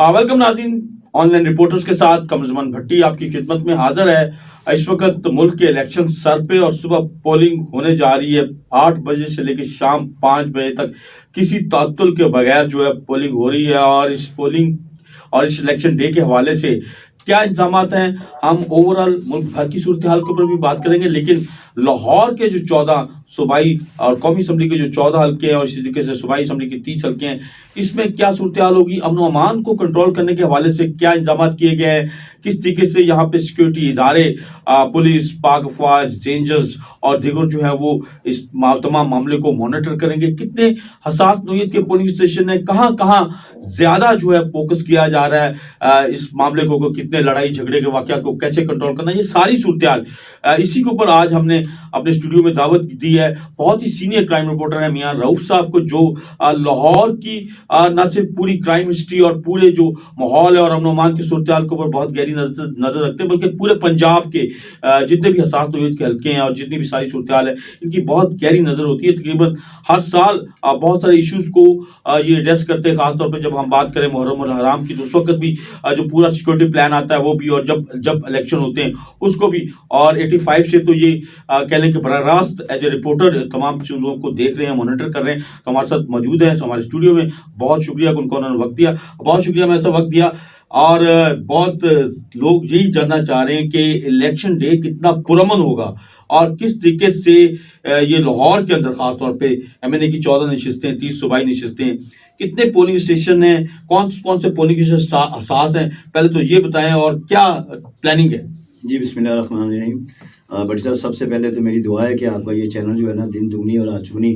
Welcome नाज़रीन, online reporters के साथ कमरजमान भट्टी आपकी खिदमत में हाजिर है। इस वक्त मुल्क के इलेक्शन सर पे और सुबह पोलिंग होने जा रही है। 8 बजे से लेकर शाम 5 बजे तक किसी तात्तुल के बगैर जो है पोलिंग हो रही है। और इस पोलिंग और इस इलेक्शन डे के हवाले से क्या इंतजामात हैं, हम ओवरऑल मुल्क भर की सूरत हाल के ऊपर भी बात करेंगे। लेकिन लाहौर के जो 14 सूबाई और कौमी असम्बली के जो 14 हल्के हैं और इसी तरीके से सूबाई असम्बली के 30 हल्के हैं, इसमें क्या सूरत हाल होगी, अमन व अमान को कंट्रोल करने के हवाले से क्या इंतजाम किए गए हैं, किस तरीके से यहाँ पे सिक्योरिटी इदारे, पुलिस, पाक अफवाज, रेंजर्स और दीगर जो है वो इस तमाम मामले को मॉनिटर करेंगे, कितने हसास नोयत के पोलिंग स्टेशन है, कहाँ कहाँ ज्यादा जो है फोकस किया जा रहा है इस मामले को, कितने लड़ाई झगड़े के वाक़यात को कैसे कंट्रोल करना, ये सारी सूरत हाल इसी के ऊपर आज हमने अपने स्टूडियो में दावत दी है। बहुत ही सीनियर क्राइम रिपोर्टर है मियां रऊफ साहब को, जो लाहौर की न सिर्फ पूरी क्राइम हिस्ट्री और पूरे जो माहौल है और अमन अमान की सूरत हाल के ऊपर बहुत गहरी नजर रखते हैं, बल्कि पूरे पंजाब के जितने भी हसास नोयत के हल्के हैं और जितनी भी सारी सूरत हाल है, इनकी बहुत गहरी नजर होती है। तकरीबन हर साल बहुत सारे इश्यूज को ये एड्रेस करते हैं, खासतौर पर जब हम बात करें मुहर्रम और हराम की, तो उस वक्त भी जो पूरा सिक्योरिटी प्लान आता है वो भी, और जब इलेक्शन होते हैं उसको भी। और 85 से तो ये कह लें कि बराह रास्त एज ए रिपोर्टर तमाम चीज़ों को देख रहे हैं, मॉनिटर कर रहे हैं। तो हमारे साथ मौजूद हैं हमारे स्टूडियो में। बहुत शुक्रिया उनको, उन्होंने वक्त दिया, बहुत शुक्रिया मैं ऐसा वक्त दिया। और बहुत लोग यही जानना चाह रहे हैं कि इलेक्शन डे कितना पुरअमन होगा और किस तरीके से ये लाहौर के अंदर खासतौर पे MNA की 14 नशिस्तें, 30 सूबाई नशिस्तें, कितने पोलिंग स्टेशन हैं, कौन कौन से पोलिंग स्टेशन हसास हैं, पहले तो ये बताएं और क्या प्लानिंग है। जी बिस्मिल्लाहिर्रहमानिर्रहीम। बड़ी साहब, सबसे पहले तो मेरी दुआ है कि आपका ये चैनल जो है ना दिन दुगनी और रात चुगनी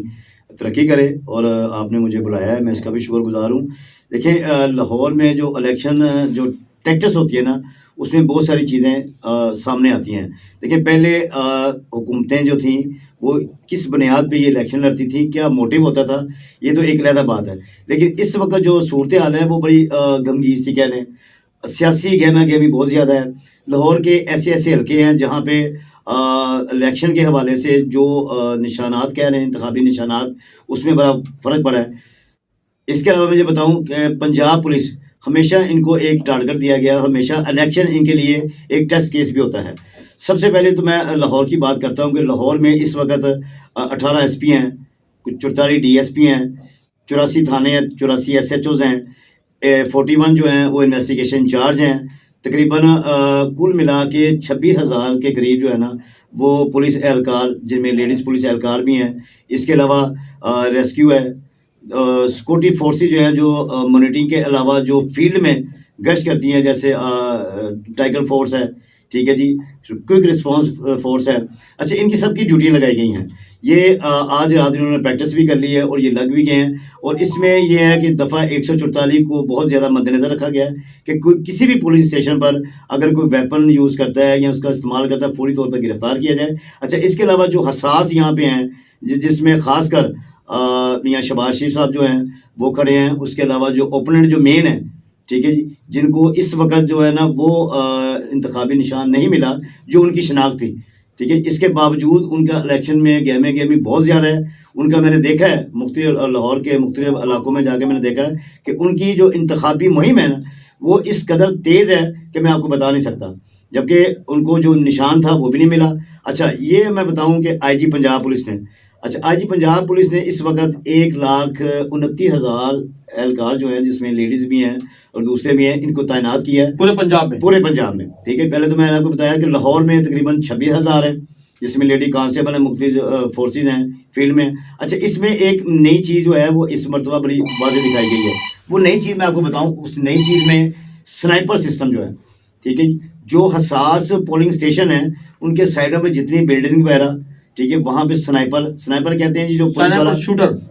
तरक्की करे, और आपने मुझे बुलाया है, मैं इसका भी शुक्रगुजार हूँ। देखें, लाहौर में जो इलेक्शन जो टैक्टिक्स होती है ना, उसमें बहुत सारी चीज़ें सामने आती हैं। देखिए, पहले हुकूमतें जो थीं वो किस बुनियाद पे ये इलेक्शन लड़ती थी, क्या मोटिव होता था, ये तो एक अलग बात है। लेकिन इस वक्त जो सूरत हाल है वो बड़ी गमगीन सी कह लें, सियासी गहमा गहमी बहुत ज़्यादा है। लाहौर के ऐसे ऐसे हल्के हैं जहाँ पे इलेक्शन के हवाले से जो निशानात कह रहे हैं, इंतखाबी निशानात, उसमें बड़ा फ़र्क पड़ा है। इसके अलावा मुझे बताऊं कि पंजाब पुलिस हमेशा इनको एक टारगेट दिया गया, हमेशा इलेक्शन इनके लिए एक टेस्ट केस भी होता है। सबसे पहले तो मैं लाहौर की बात करता हूं कि लाहौर में इस वक्त 18 SP हैं, कुछ 44 DSP हैं, 84 थाने हैं, 84 SHOs हैं, 41 जो हैं वो इन्वेस्टिगेशन इंचार्ज हैं। तकरीबन कुल मिला के 26,000 के करीब जो है ना वो पुलिस एहलकार, जिनमें लेडीज़ पुलिस एहलकार भी हैं। इसके अलावा रेस्क्यू है, सिक्योरिटी फोर्सेस जो हैं जो मॉनिटरिंग के अलावा जो फील्ड में गश्त करती हैं, जैसे टाइगर फोर्स है, ठीक है जी, क्विक रिस्पांस फोर्स है। अच्छा, इनकी सबकी ड्यूटी लगाई गई हैं। ये आज रात इन्होंने प्रैक्टिस भी कर ली है और ये लग भी गए हैं। और इसमें यह है कि दफ़ा 144 को बहुत ज़्यादा मद्देनज़र रखा गया है कि कोई किसी भी पुलिस स्टेशन पर अगर कोई वेपन यूज़ करता है या उसका इस्तेमाल करता है, फौरी तौर पर गिरफ्तार किया जाए। अच्छा, इसके अलावा जो हसास यहाँ पे हैं, जिसमें ख़ासकर मियाँ शहबाज शरीफ साहब जो हैं वो खड़े हैं, उसके अलावा जो ओपोनेंट जो मेन है, ठीक है जी, जिनको इस वक्त जो है ना वो इंतखाबी निशान नहीं मिला जो उनकी शनाख्त थी, ठीक है, इसके बावजूद उनका इलेक्शन में गहमे गहमी बहुत ज़्यादा है। उनका मैंने देखा है मुख्तलिफ लाहौर के मुख्तलिफ इलाकों में जाके मैंने देखा है कि उनकी जो इंतखाबी मुहिम है ना वो इस कदर तेज़ है कि मैं आपको बता नहीं सकता, जबकि उनको जो निशान था वो भी नहीं मिला। अच्छा, ये मैं बताऊँ कि IG पंजाब पुलिस ने, अच्छा, IG पंजाब पुलिस ने इस वक्त 1,29,000 एहलकार जो हैं, जिसमें लेडीज़ भी हैं और दूसरे भी हैं, इनको तैनात किया है पूरे पंजाब में, ठीक है। पहले तो मैंने आपको बताया कि लाहौर में तकरीबन 26,000 है, जिसमें लेडी कांस्टेबल हैं, मुख्तलिफ फोर्सेज हैं फील्ड में। अच्छा, इसमें एक नई चीज़ जो है वो इस मरतबा बड़ी वाज़ेह दिखाई गई है। वो नई चीज़ मैं आपको बताऊँ, उस नई चीज़ में स्नाइपर सिस्टम जो है, ठीक है, जो हसास पोलिंग स्टेशन है उनके साइडों में जितनी बिल्डिंग वगैरह, ठीक है, वहाँ पे स्नाइपर कहते हैं जी, जो पुलिस वाला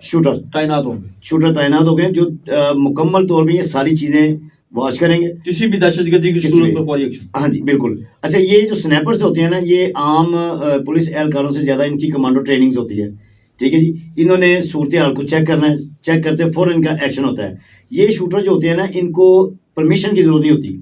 शूटर तैनात हो गए, जो मुकम्मल तौर पे ये सारी चीज़ें वॉच करेंगे, किसी भी दहशतगर्दी की सूरत में फौरी एक्शन। हाँ जी, बिल्कुल। अच्छा, ये जो स्नैपर्स होते हैं ना, ये आम पुलिस एहलकारों से ज़्यादा इनकी कमांडो ट्रेनिंग्स होती है, ठीक है जी। इन्होंने सूरत हाल को चेक करना है, चेक करते फ़ौरन इनका एक्शन होता है। ये शूटर जो होते हैं ना, इनको परमिशन की ज़रूरत नहीं होती।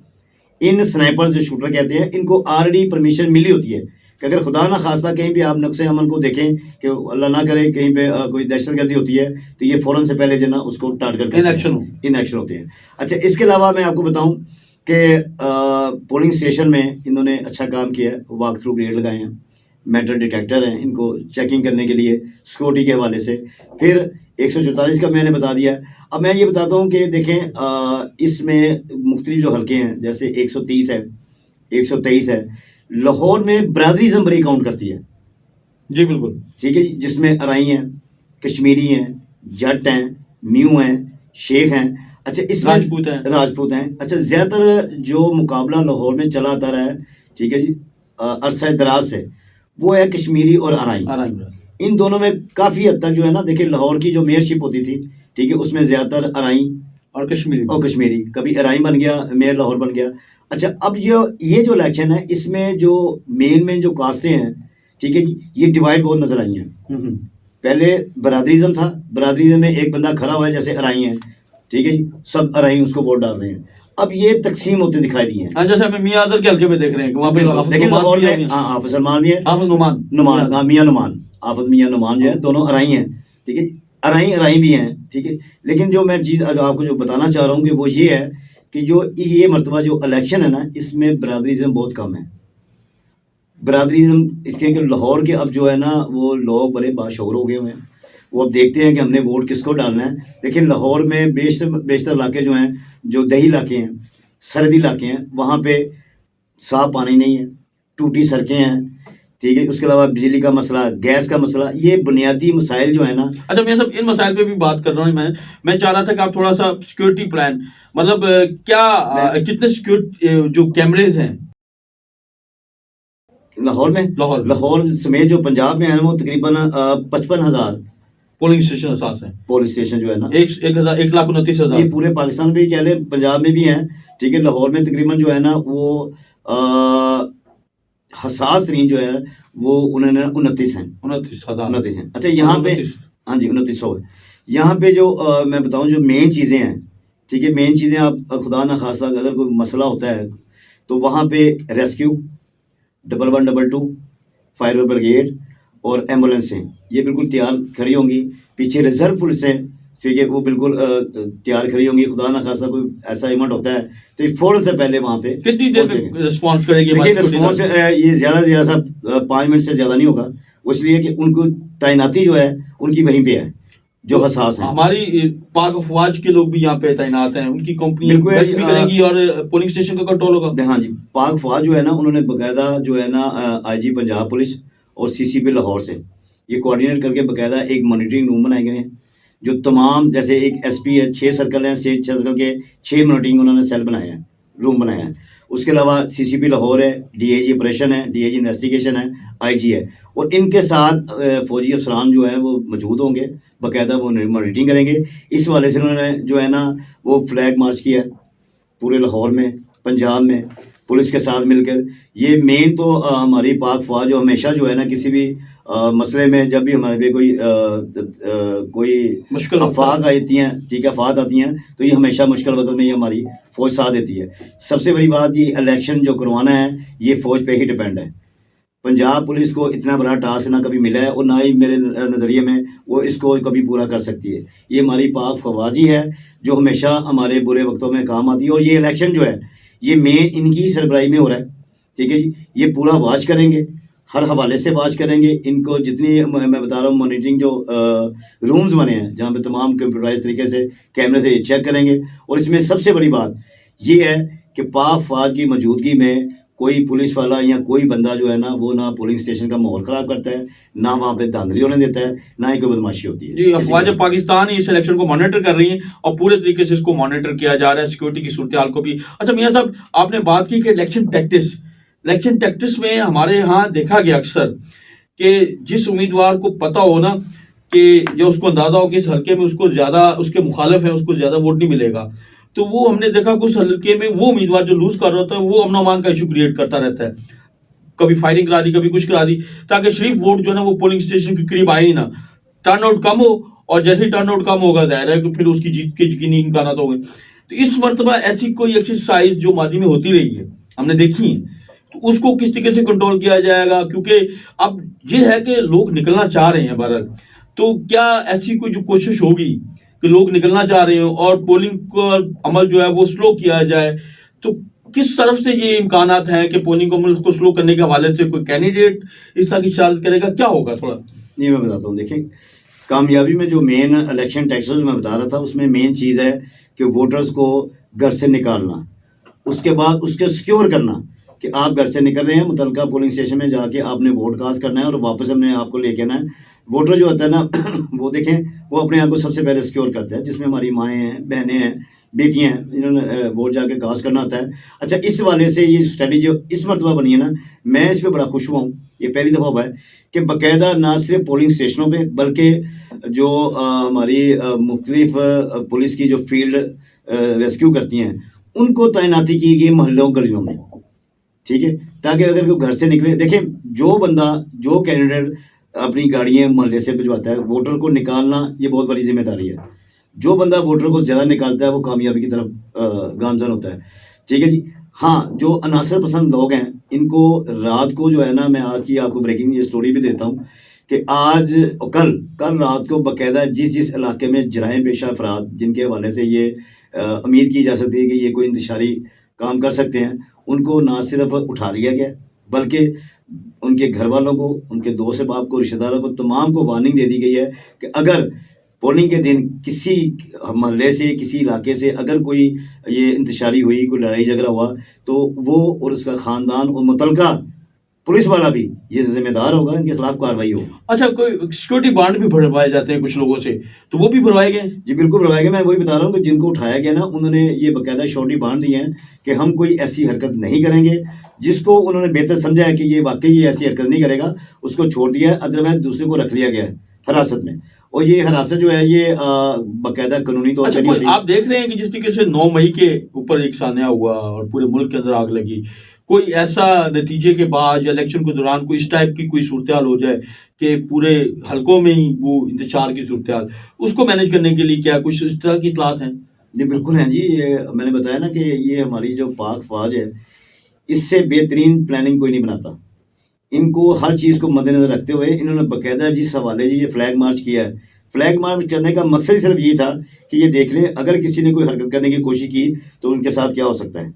इन स्नाइपर्स जो शूटर कहते हैं, इनको ऑलरेडी परमिशन मिली होती है کہ اگر خدا نہ خواستہ کہیں بھی آپ نقص عمل کو دیکھیں کہ اللہ نہ کرے کہیں پہ کوئی دہشت گردی ہوتی ہے تو یہ فوراً سے پہلے جو ہے نا اس کو ٹارگٹ ان ایکشن ہوتے ہیں. اچھا اس کے علاوہ میں آپ کو بتاؤں کہ پولنگ اسٹیشن میں انہوں نے اچھا کام کیا ہے, واک تھرو گریڈ لگائے ہیں, میٹل ڈیٹیکٹر ہیں ان کو چیکنگ کرنے کے لیے سیکورٹی کے حوالے سے. پھر 144 کا میں نے بتا دیا ہے. اب میں یہ بتاتا ہوں کہ دیکھیں اس میں مختلف جو حلقے ہیں جیسے 130 ہے, 123 ہے, لاہور میں برادریزم بڑی کاؤنٹ کرتی ہے. جی بالکل ٹھیک ہے جی, جس میں ارائی ہیں, کشمیری ہیں, جٹ ہیں, میو ہیں, شیخ ہیں. اچھا اس میں راجپوت ہیں. اچھا زیادہ تر جو مقابلہ لاہور میں چلا آتا رہا ہے, ٹھیک ہے جی, عرصہ دراز سے, وہ ہے کشمیری اور ارائی. ان دونوں میں کافی حد تک جو ہے نا دیکھیں لاہور کی جو میئر شپ ہوتی تھی, ٹھیک ہے, اس میں زیادہ تر ارائی اور کشمیری, کبھی ارائی بن گیا, میئر لاہور بن گیا. اچھا اب یہ جو الیکشن ہے اس میں جو مین جو کاسٹیں ہیں, ٹھیک ہے جی, یہ ڈیوائڈ بہت نظر آئی ہیں. پہلے برادریزم تھا, برادریزم میں ایک بندہ کھڑا ہوا ہے جیسے ارائی ہیں, ٹھیک ہے جی, سب ارائی اس کو ووٹ ڈال رہے ہیں. اب یہ تقسیم ہوتے دکھائی دی ہیں, جیسے ہمیں میاں عادل کے حلقے میں دیکھ رہے ہیں, وہاں پہ لیکن لاہور میں حافظ سلمان بھی ہے, میاں نعمان, حافظ میاں نعمان جو ہے دونوں ارائی ہیں, ٹھیک ہے, ارائی بھی ہیں, ٹھیک ہے. لیکن جو میں چیز آپ کو جو بتانا چاہ رہا ہوں کہ وہ یہ ہے کہ جو یہ مرتبہ جو الیکشن ہے نا اس میں برادریزم بہت کم ہے. برادریزم اس کے کہ لاہور کے اب جو ہے نا وہ لوگ بڑے باشعور ہو گئے ہوئے ہیں, وہ اب دیکھتے ہیں کہ ہم نے ووٹ کس کو ڈالنا ہے. لیکن لاہور میں بیشتر علاقے جو ہیں جو دیہی علاقے ہیں, سرحدی علاقے ہیں, وہاں پہ صاف پانی نہیں ہے, ٹوٹی سڑکیں ہیں, ٹھیک ہے. اس کے علاوہ بجلی کا مسئلہ, گیس کا مسئلہ, یہ بنیادی مسائل جو ہے نا. اچھا میں سب ان مسائل پہ بھی بات کر رہا ہوں. میں چاہ رہا تھا کہ آپ تھوڑا سا سیکورٹی پلان, مطلب کیا کتنے سیکورٹی جو کیمریز ہیں لاہور سمیت جو پنجاب میں ہیں وہ تقریباً 55,000 پولنگ اسٹیشن پولنگ اسٹیشن جو ہے نا 1,29,000 یہ پورے پاکستان میں بھی کہہ لیں, پنجاب میں بھی ہیں, ٹھیک ہے. لاہور میں تقریباً جو ہے نا وہ حساس ترین جو ہے وہ انہوں نے 29 ہیں. اچھا یہاں پہ ہاں جی 2900 ہے. یہاں پہ جو میں بتاؤں جو مین چیزیں ہیں, ٹھیک ہے, مین چیزیں آپ خدا نہ خواستہ اگر کوئی مسئلہ ہوتا ہے تو وہاں پہ ریسکیو 1122 فائر بریگیڈ اور ایمبولینس ہیں, یہ بالکل تیار کھڑی ہوں گی. پیچھے ریزرو پولیس ہیں, ٹھیک ہے, وہ بالکل تیار کھڑی ہوں گی. خدا نہ خاصا کوئی ایسا ایونٹ ہوتا ہے تو یہ فوراً سے پہلے وہاں پہ کتنی دیر میں رسپانس کرے گی؟ دیکھیے رسپانس یہ زیادہ سے زیادہ 5 منٹ سے زیادہ نہیں ہوگا, اس لیے کہ ان کو تعیناتی جو ہے ان کی وہیں پہ ہے جو حساس ہیں. ہماری پاک افواج کے لوگ بھی یہاں پہ تعینات ہیں, ان کی کمپنی بھی کریں گی اور پولنگ اسٹیشن کا کنٹرول ہوگا. ہاں جی, پاک فوج جو ہے نا انہوں نے باقاعدہ جو ہے نا آئی جی پنجاب پولیس اور سی سی پی لاہور سے یہ کوآرڈینیٹ کر کے باقاعدہ ایک مانیٹرنگ روم بنائے گئے ہیں جو تمام جیسے ایک ایس پی ہے 6 سرکل ہیں, 6 سرکل کے 6 مانیٹرنگ انہوں نے سیل بنایا ہے, روم بنایا ہے. اس کے علاوہ سی سی پی لاہور ہے, ڈی اے جی آپریشن ہے, ڈی اے جی انویسٹیگیشن ہے, آئی جی ہے, اور ان کے ساتھ فوجی افسران جو ہیں وہ موجود ہوں گے, باقاعدہ وہ مانیٹرنگ کریں گے. اس حوالے سے انہوں نے جو ہے نا وہ فلیگ مارچ کیا ہے پورے لاہور میں, پنجاب میں پولیس کے ساتھ مل کر. یہ مین تو ہماری پاک فوج جو ہمیشہ جو ہے نا کسی بھی مسئلے میں جب بھی ہمارے پہ کوئی افواج آتی ہیں, ٹھیک ہے, افواج آتی ہیں تو یہ ہمیشہ مشکل وقت میں یہ ہماری فوج ساتھ دیتی ہے. سب سے بڑی بات یہ الیکشن جو کروانا ہے یہ فوج پہ ہی ڈپینڈ ہے. پنجاب پولیس کو اتنا بڑا ٹاسک نہ کبھی ملا ہے اور نہ ہی میرے نظریے میں وہ اس کو کبھی پورا کر سکتی ہے. یہ ہماری پاک فوجی ہے جو ہمیشہ ہمارے برے وقتوں میں کام آتی ہے. اور یہ الیکشن جو ہے یہ مین ان کی سربراہی میں ہو رہا ہے, ٹھیک ہے جی. یہ پورا واچ کریں گے, ہر حوالے سے واچ کریں گے. ان کو جتنی میں بتا رہا ہوں مانیٹرنگ جو رومز بنے ہیں جہاں پہ تمام کمپیوٹرائز طریقے سے کیمرے سے یہ چیک کریں گے. اور اس میں سب سے بڑی بات یہ ہے کہ پاک فوج کی موجودگی میں کوئی پولیس والا یا کوئی بندہ جو ہے نا وہ نہ پولنگ اسٹیشن کا ماحول خراب کرتا ہے, نہ وہاں پہ دھاندلی ہونے دیتا ہے, نہ ہی کوئی بدماشی ہوتی ہے. جی, افواج پاکستان اس الیکشن کو مانیٹر کر رہی ہیں اور پورے طریقے سے اس کو مانیٹر کیا جا رہا ہے, سیکورٹی کی صورتحال کو بھی. اچھا میاں صاحب, آپ نے بات کی کہ الیکشن ٹیکٹس میں ہمارے ہاں دیکھا گیا اکثر کہ جس امیدوار کو پتہ ہو نا کہ یا اس کو اندازہ ہو کہ اس حلقے میں اس کو زیادہ اس کے مخالف ہیں, اس کو زیادہ ووٹ نہیں ملے گا, تو وہ ہم نے دیکھا کہ اس حلقے میں وہ امیدوار جو لوز کر رہا ہوتا ہے وہ امن و امان کا ایشو کریٹ کرتا رہتا ہے. کبھی فائرنگ کرا دی, کبھی کچھ کرا دی, تاکہ شریف ووٹ جو ہے نا وہ پولنگ اسٹیشن کے قریب آئے ہی نہ, ٹرن آؤٹ کم ہو, اور جیسے ہی ٹرن آؤٹ کم ہوگا ظاہر ہے کہ پھر اس کی جیت کے یقینی امکانات ہوں گے. تو اس مرتبہ ایسی کوئی ایکسرسائز جو ماضی میں ہوتی رہی ہے ہم نے دیکھی ہے, तो उसको किस तरीके से कंट्रोल किया जाएगा, क्योंकि अब ये है कि लोग निकलना चाह रहे हैं बहरहाल, तो क्या ऐसी कोई जो कोशिश होगी कि लोग निकलना चाह रहे हो और पोलिंग का अमल जो है वो स्लो किया जाए, तो किस तरफ से ये इम्कानात हैं कि पोलिंग को अमल को स्लो करने के हवाले से कोई कैंडिडेट इस तरह की इशारत करेगा, क्या होगा थोड़ा? नहीं, मैं बताता हूँ। देखिए, कामयाबी में जो मेन इलेक्शन टैक्सेस मैं बता रहा था, उसमें मेन चीज़ है कि वोटर्स को घर से निकालना, उसके बाद उसके सिक्योर करना कि आप घर से निकल रहे हैं, मुतलका पोलिंग स्टेशन में जाके आपने वोट कास्ट करना है और वापस हमने आपको लेके आना है। वोटर जो होता है ना वो देखें, वो अपने आप को सबसे पहले सिक्योर करते हैं, जिसमें हमारी माएँ हैं, बहनें हैं, बेटियां हैं, इन्होंने वोट जाके कास्ट करना होता है। अच्छा, इस वाले से ये स्ट्रेटजी जो इस मरतबा बनी है ना, मैं इस पर बड़ा खुश हुआ हूँ। ये पहली दफ़ा हुआ है कि बाकायदा ना सिर्फ पोलिंग स्टेशनों पे, बल्कि जो हमारी मुख्तलिफ पुलिस की जो फील्ड रेस्क्यू करती हैं, उनको तैनाती की गई मोहल्लों गलियों में, ठीक है, ताकि अगर कोई घर से निकले, देखें, जो बंदा, जो कैंडिडेट अपनी गाड़ियाँ मोहल्ले से भिजवाता है, वोटर को निकालना ये बहुत बड़ी जिम्मेदारी है। जो बंदा वोटर को ज़्यादा निकालता है वो कामयाबी की तरफ गामज़न होता है, ठीक है जी। हाँ, जो अनासर पसंद लोग हैं, इनको रात को जो है ना, मैं आज की आपको ब्रेकिंग ये स्टोरी भी देता हूँ कि आज कल कल रात को बाकायदा जिस इलाके में जराइम पेशा अफराद, जिनके हवाले से ये उम्मीद की जा सकती है कि ये कोई इंतशारी काम कर सकते हैं, उनको ना सिर्फ उठा लिया गया, बल्कि उनके घर वालों को, उनके दोस्त अहबाब को, रिश्तेदारों को, तमाम को वार्निंग दे दी गई है कि अगर पोलिंग के दिन किसी मोहल्ले से, किसी इलाके से अगर कोई ये इंतशारी हुई, कोई लड़ाई झगड़ा हुआ, तो वो और उसका ख़ानदान और मुतलका पुलिस वाला भी ये जिम्मेदार होगा, इनके खिलाफ कार्रवाई हो। अच्छा, कोई सिक्योरिटी बांड भी भरवाए जाते हैं कुछ लोगों से, तो वो भी भरवाए गए? जी बिल्कुल भरवाए गए। मैं वही बता रहा हूँ कि जिनको उठाया गया ना, उन्होंने ये बाकायदा श्योरिटी बांध दिए हैं कि हम कोई ऐसी हरकत नहीं करेंगे। जिसको उन्होंने बेहतर समझा है कि ये वाकई ये ऐसी हरकत नहीं करेगा, उसको छोड़ दिया है, अदरवाइज दूसरे को रख लिया गया है हिरासत में। और ये हिरासत जो है ये बाकायदा कानूनी तौर अच्छा, पर नहीं होती। आप देख रहे हैं कि जिस तरीके से 9 मई के ऊपर एक सान्या हुआ और पूरे मुल्क के अंदर आग लगी, कोई ऐसा नतीजे के बाद या इलेक्शन के दौरान कोई इस टाइप की कोई सूरत हाल हो जाए कि पूरे हलकों में ही वो इंतशार की सूरत हाल, उसको मैनेज करने के लिए क्या कुछ इस तरह की इतलात हैं? जी बिल्कुल हैं जी। ये मैंने बताया ना कि ये हमारी जो पाक फौज है, इससे बेहतरीन प्लानिंग कोई नहीं बनाता। इनको हर चीज़ को मद्देनज़र रखते हुए इन्होंने बाकायदा जिस हवाले से ये फ्लैग मार्च किया है, फ्लैग मार्च करने का मकसद ही सिर्फ ये था कि ये देख लें अगर किसी ने कोई हरकत करने की कोशिश की तो उनके साथ क्या हो सकता है।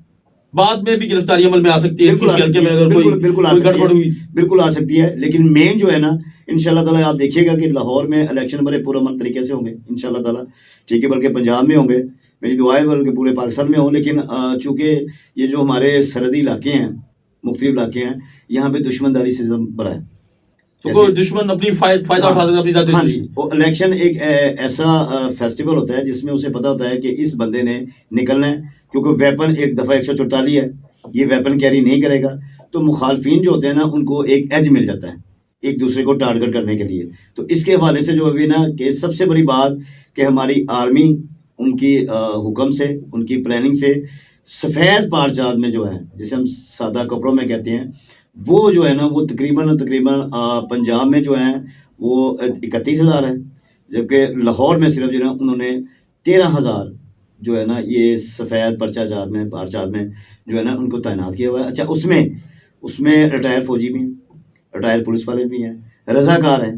बाद में भी गिरफ्तारी अमल में आ सकती है, बिल्कुल आ किसी हल्के सकती में है, अगर बिल्कुल बिल्कुल आ कोई सकती गड़बड़ है, हुई। बिल्कुल आ सकती है। लेकिन मेन जो है ना, इंशाल्लाह ताला आप देखिएगा कि लाहौर में इलेक्शन बड़े पुरअमन तरीके से होंगे इंशाल्लाह ताला, ठीक है, बल्कि पंजाब में होंगे, मेरी दुआ है बल्कि पूरे पाकिस्तान में हों। लेकिन चूँकि ये जो हमारे सरहदी इलाके हैं, मुख्तलिफ इलाके हैं, यहाँ पे दुश्मनदारी से भरा है। तो कोई दुश्मन अपनी फायदा उठा सकता है अपनी जाति हाँ से। जी, वो इलेक्शन एक ऐसा फेस्टिवल होता है जिसमें उसे पता होता है कि इस बंदे ने निकलना है, क्योंकि वेपन एक दफ़ा 144 है, ये वेपन कैरी नहीं करेगा, तो मुखालफिन जो होते हैं ना, उनको एक एज मिल जाता है एक दूसरे को टारगेट करने के लिए। तो इसके हवाले से जो अभी ना कि सबसे बड़ी बात कि हमारी आर्मी उनकी हुक्म से, उनकी प्लानिंग से सफ़ेद पारचाद में जो है, जिसे हम सादा कपड़ों में कहते हैं, वो जो है ना, वो तकरीबन पंजाब में जो है वो 31,000 है, जबकि लाहौर में सिर्फ जो है ना उन्होंने 13,000 जो है ना ये सफ़ेद पारचाद में जो है ना उनको तैनात किया हुआ है। अच्छा, उसमें रिटायर फौजी भी हैं, रिटायर पुलिस वाले भी हैं, रज़ाकार हैं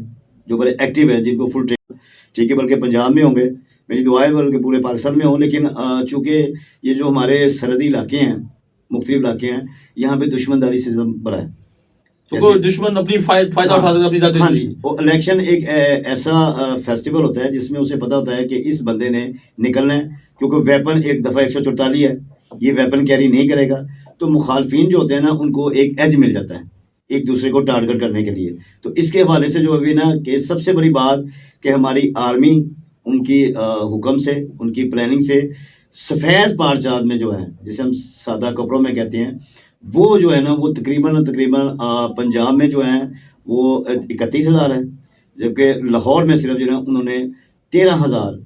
जो बड़े एक्टिव हैं, जिनको फुल ट्रेन, ठीक है, बल्कि पंजाब में होंगे, मेरी दुआ है बल्कि पूरे पाकिस्तान में हों। लेकिन चूँकि ये जो हमारे सरहदी इलाके हैं, मुख्तलिफ इलाके हैं, यहाँ पे दुश्मनदारी से भरा है। तो कोई दुश्मन अपनी फायदा उठा सकता है अपनी जाति से। हाँ जी, वो इलेक्शन एक ऐसा फेस्टिवल होता है जिसमें उसे पता होता है कि इस बंदे ने निकलना है, क्योंकि वेपन एक दफ़ा 144 है, ये वेपन कैरी नहीं करेगा, तो मुखालफिन जो होते हैं ना उनको एक एज मिल जाता है एक दूसरे को टारगेट करने के लिए। तो इसके हवाले से जो अभी ना कि सबसे बड़ी बात कि हमारी आर्मी उनकी हुक्म से, उनकी प्लानिंग से सफ़ेद पारचाद में जो है, जिसे हम सादा कपड़ों में कहते हैं, वो जो है ना वो तकरीबन पंजाब में जो है वो 31,000 है, जबकि लाहौर में सिर्फ जो है ना उन्होंने 13,000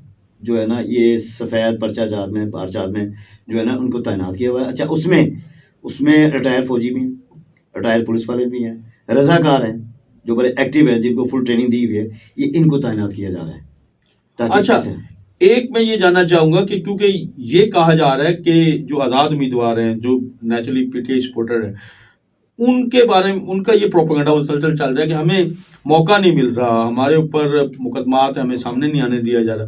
जो है ना ये सफ़ेद पारचाद में जो है ना उनको तैनात किया हुआ है। अच्छा, उसमें रिटायर फौजी भी हैं, रिटायर पुलिस वाले भी हैं, रज़ाकार हैं जो बड़े एक्टिव हैं, जिनको फुल ट्रेनिंग दी हुई है, ये इनको तैनात किया जा रहा है। अच्छा, एक मैं ये जानना चाहूँगा कि क्योंकि ये कहा जा रहा है कि जो आज़ाद उम्मीदवार हैं, जो नेचुरली पीटीआई सपोर्टर हैं, ان کے بارے میں ان کا یہ پروپیگنڈا مسلسل چل رہا ہے کہ ہمیں موقع نہیں مل رہا, ہمارے اوپر مقدمات ہمیں سامنے نہیں آنے دیا جا رہا.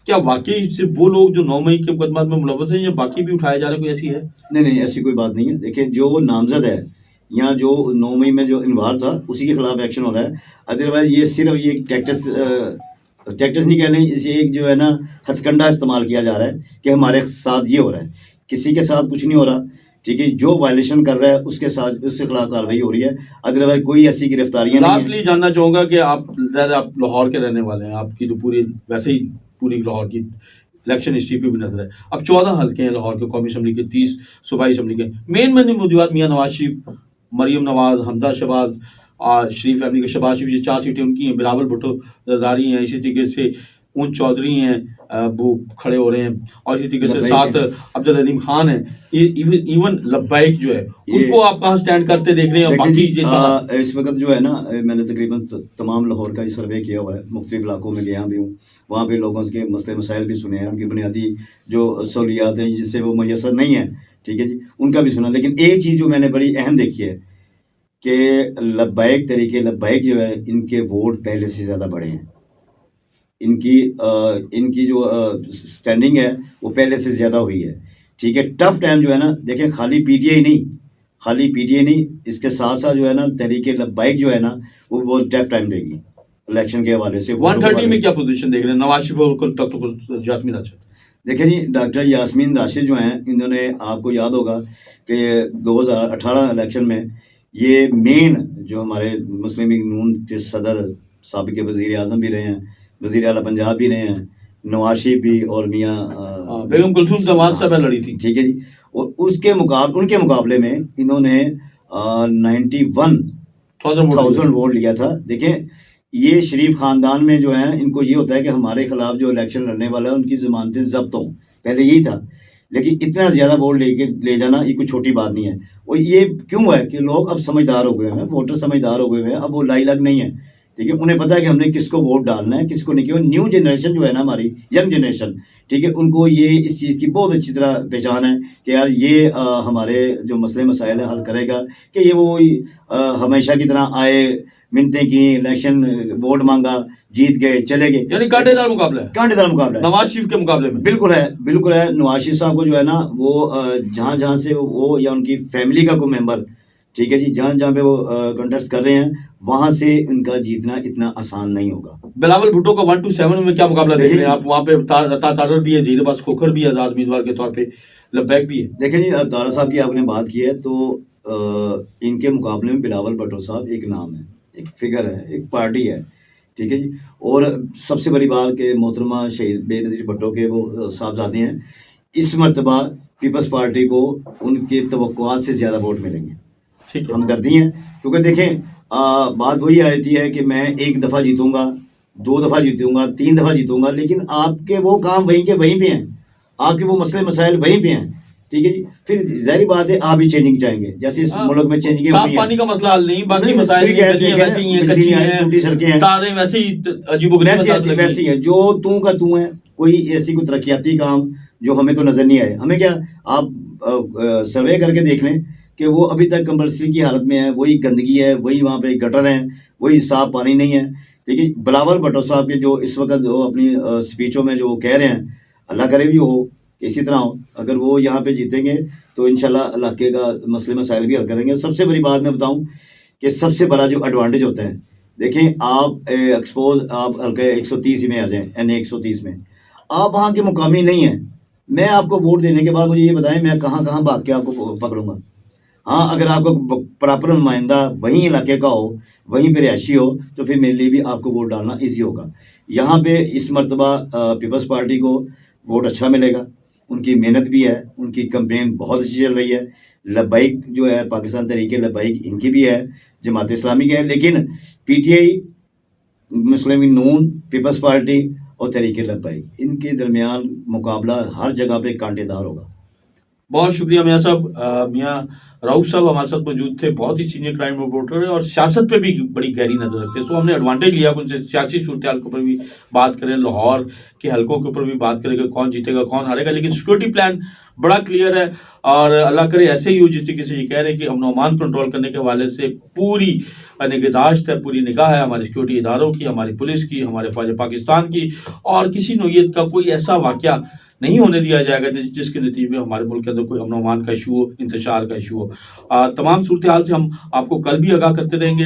کیا واقعی صرف وہ لوگ جو 9 مئی کے مقدمات میں ملوث ہیں یا باقی بھی اٹھائے جا رہے ہیں, کوئی ایسی ہے؟ نہیں, ایسی کوئی بات نہیں ہے. دیکھیں جو نامزد ہے یا جو 9 مئی میں جو انوالو تھا اسی کے خلاف ایکشن ہو رہا ہے. ادروائز یہ صرف یہ ٹیکٹس نہیں کہہ لیں, اسے ایک جو ہے نا ہتھ کنڈا استعمال کیا جا رہا ہے کہ ہمارے ساتھ یہ ہو رہا ہے. کسی کے ساتھ کچھ نہیں ہو رہا, ٹھیک ہے. جو وائلیشن کر رہا ہے اس کے ساتھ اس کے خلاف کارروائی ہو رہی ہے. ادروائز کوئی ایسی گرفتاریاں نہیں ہیں. لاسٹلی جاننا چاہوں گا کہ آپ لاہور کے رہنے والے ہیں, آپ کی تو پوری ویسے ہی پوری لاہور کی الیکشن ہسٹری پہ بھی نظر ہے. اب 14 حلقے ہیں لاہور کے قومی اسمبلی کے, 30 صوبائی اسمبلی کے. مین موضوعات میاں نواز شریف, مریم نواز, حمزہ شہباز, شریف فیملی کے شہباز شریف, یہ 4 سیٹیں ان کی ہیں. بلاول بھٹو زرداری ہیں, اسی طریقے سے اون چودھری ہیں, وہ کھڑے ہو رہے ہیں, اور اسی طریقے سے ساتھ عبد العلیم خان ہیں. ایون لبیک جو ہے اس کو آپ کہاں سٹینڈ کرتے دیکھ رہے ہیں؟ اور باقی یہ سارا اس وقت جو ہے نا, میں نے تقریباً تمام لاہور کا سروے کیا ہوا ہے, مختلف علاقوں میں گیا بھی ہوں. وہاں پہ لوگوں کے مسئلے مسائل بھی سنے ہیں, ان کی بنیادی جو سہولیات ہیں جس سے وہ میسر نہیں ہیں, ٹھیک ہے جی, ان کا بھی سنا. لیکن ایک چیز جو میں نے بڑی اہم دیکھی ہے کہ لبیک طریقے لبیک جو ہے ان کے ووٹ پہلے سے زیادہ بڑھے ہیں. ان کی جو سٹینڈنگ ہے وہ پہلے سے زیادہ ہوئی ہے, ٹھیک ہے. ٹف ٹائم جو ہے نا, دیکھیں خالی پی ٹی آئی نہیں, اس کے ساتھ ساتھ جو ہے نا تحریک لبیک جو ہے نا وہ بہت ٹف ٹائم دے گی الیکشن کے حوالے سے. 130 میں کیا پوزیشن دیکھ رہے ہیں نواز شریف اور ڈاکٹر یاسمین راشد؟ دیکھیں جی, ڈاکٹر یاسمین راشد جو ہیں, انہوں نے, آپ کو یاد ہوگا کہ 2018 الیکشن میں یہ مین جو ہمارے مسلم لیگ نون کے صدر, سابق وزیر اعظم بھی رہے ہیں, وزیر اعلیٰ پنجاب بھی رہے ہیں, نواز شریف بھی, اور میاں بیگم کلثوم جماعت صاحبہ لڑی تھی, ٹھیک ہے جی. اور ان کے مقابلے میں انہوں نے 91,000 ووٹ لیا تھا. دیکھیں یہ شریف خاندان میں جو ہے ان کو یہ ہوتا ہے کہ ہمارے خلاف جو الیکشن لڑنے والا ہے ان کی ضمانتیں ضبط ہوں, پہلے یہی تھا. لیکن اتنا زیادہ ووٹ لے جانا یہ کوئی چھوٹی بات نہیں ہے. اور یہ کیوں ہے کہ لوگ اب سمجھدار ہو گئے ہیں, ووٹر سمجھدار ہو گئے ہیں, اب وہ لائی لگ نہیں ہے, ٹھیک ہے. انہیں پتا ہے کہ ہم نے کس کو ووٹ ڈالنا ہے, کس کو نہیں. کیوں نیو جنریشن جو ہے نا ہماری ینگ جنریشن, ٹھیک ہے, ان کو یہ اس چیز کی بہت اچھی طرح پہچان ہے کہ یار یہ ہمارے جو مسئلے مسائل ہیں حل کرے گا, کہ یہ وہ ہمیشہ کی طرح آئے, منتیں کی, الیکشن ووٹ مانگا, جیت گئے, چلے گئے. یعنی کانٹے دار مقابلہ ہے نواز شریف کے مقابلے میں. بالکل ہے. نواز شریف صاحب کو جو ہے نا وہ جہاں سے وہ یا ان کی فیملی کا کوئی ممبر, ٹھیک ہے جی, جہاں پہ وہ کنٹیسٹ کر رہے ہیں وہاں سے ان کا جیتنا اتنا آسان نہیں ہوگا. بلاول بھٹو کا 1 to 7 میں کیا مقابلہ دیکھ رہے ہیں آپ؟ وہاں پہ تارر بھی ہے, زیر باز کھوکھر بھی ہے آزاد امیدوار کے طور پہ, لبیک بھی ہے. دیکھیں جی, تارر صاحب کی آپ نے بات کی ہے تو ان کے مقابلے میں بلاول بھٹو صاحب ایک نام ہے, ایک فگر ہے, ایک پارٹی ہے, ٹھیک ہے جی. اور سب سے بڑی بات کہ محترمہ شہید بے نظیر بھٹو کے وہ صاحبزادے ہیں, اس مرتبہ پیپلز پارٹی کو ان کے توقعات سے زیادہ ووٹ ملیں گے. ہم دردی ہیں, کیونکہ دیکھیں بات وہی آتی ہے کہ میں 1 دفعہ جیتوں گا, 2 دفعہ جیتوں گا, 3 دفعہ جیتوں گا, لیکن آپ کے وہ کام وہیں کے وہیں پہ ہیں, آپ کے وہ مسئلے مسائل وہیں پہ ہیں, ٹھیک ہے جی. پھر ظاہری بات ہے آپ بھی چینجنگ چاہیں گے, جیسے اس ملک میں چینجنگ ہوئی ہے. پانی کا مسئلہ حل نہیں, باقی مسائل ٹوٹی سڑکیں, تاریں ویسے ہی عجیب و غریب ویسی ہیں, جو توں کا توں ہے. کوئی ایسی کوئی ترقیاتی کام جو ہمیں تو نظر نہیں آئے. ہمیں کیا, آپ سروے کر کے دیکھ لیں کہ وہ ابھی تک کمپلسری کی حالت میں ہے, وہی گندگی ہے, وہی وہاں پہ گٹر ہیں, وہی صاف پانی نہیں ہے. دیکھیے بلاول بھٹو صاحب کے جو اس وقت جو اپنی سپیچوں میں جو وہ کہہ رہے ہیں, اللہ کرے بھی ہو کہ اسی طرح ہو. اگر وہ یہاں پہ جیتیں گے تو انشاءاللہ علاقے کا مسئلے مسائل بھی حل کریں گے. سب سے بڑی بات میں بتاؤں کہ سب سے بڑا جو ایڈوانٹیج ہوتا ہے, دیکھیں آپ آپ حلقہ 130 میں آ جائیں, NA 130 میں, آپ وہاں کے مقامی نہیں ہیں. میں آپ کو ووٹ دینے کے بعد مجھے یہ بتائیں میں کہاں بھاگ کے آپ کو پکڑوں گا. ہاں, اگر آپ کو پراپر نمائندہ وہیں علاقے کا ہو, وہیں پہ رہائشی ہو, تو پھر میرے لیے بھی آپ کو ووٹ ڈالنا ایزی ہوگا. یہاں پہ اس مرتبہ پیپلز پارٹی کو ووٹ اچھا ملے گا. ان کی محنت بھی ہے, ان کی کمپین بہت اچھی چل رہی ہے. لبیک جو ہے پاکستان تحریک لبیک ان کی بھی ہے, جماعت اسلامی کی ہے, لیکن PTI, مسلم لیگ نون, پیپلز پارٹی اور تحریک لبیک, ان کے درمیان مقابلہ ہر جگہ پہ کانٹے دار ہوگا. बहुत शुक्रिया मियाँ साहब। मियाँ राउफ साहब हमारे साथ मौजूद थे, बहुत ही सीनियर क्राइम रिपोर्टर है और सियासत पे भी बड़ी गहरी नजर रखते हैं। सो हमने एडवांटेज लिया कि उनसे सियासी सूरत हाल के ऊपर भी बात करें, लाहौर के हलकों के ऊपर भी बात करें कि कौन जीतेगा कौन हारेगा, लेकिन सिक्योरिटी प्लान बड़ा क्लियर है और अल्लाह करे ऐसे ही हो जिस तरीके से ये कह रहे हैं कि अमन अमान कंट्रोल करने के हवाले से पूरी निगहदाश्त है, पूरी निगाह है हमारे सिक्योरिटी इदारों की, हमारी पुलिस की, हमारे फौज पाकिस्तान की, और किसी नौयत का कोई ऐसा वाक़या नहीं होने दिया जाएगा जिसके नतीजे में हमारे मुल्क के अंदर कोई अमन अमान का इशू हो, इंतशार का इशू हो। तमाम सूरत हाल से हम आपको कल भी आगाह करते रहेंगे,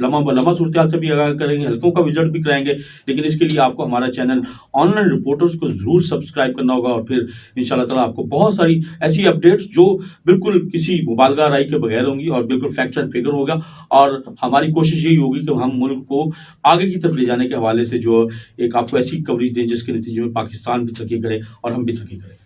लम्हा ब लम्हा सूरत हाल से भी आगाह करेंगे, हल्कों का विजिट भी कराएंगे, लेकिन इसके लिए आपको हमारा चैनल ऑनलाइन रिपोर्टर्स को ज़रूर सब्सक्राइब करना होगा और फिर इंशाल्लाह ताला आपको बहुत सारी ऐसी अपडेट्स जो बिल्कुल किसी मुबालगा राय के बगैर होंगी और बिल्कुल फैक्ट एंड फिगर होगा, और हमारी कोशिश यही होगी कि हम मुल्क को आगे की तरफ ले जाने के हवाले से जो एक आपको ऐसी कवरेज दें जिसके नतीजे में पाकिस्तान भी तरक्की करे और हम भी तरक्की करें।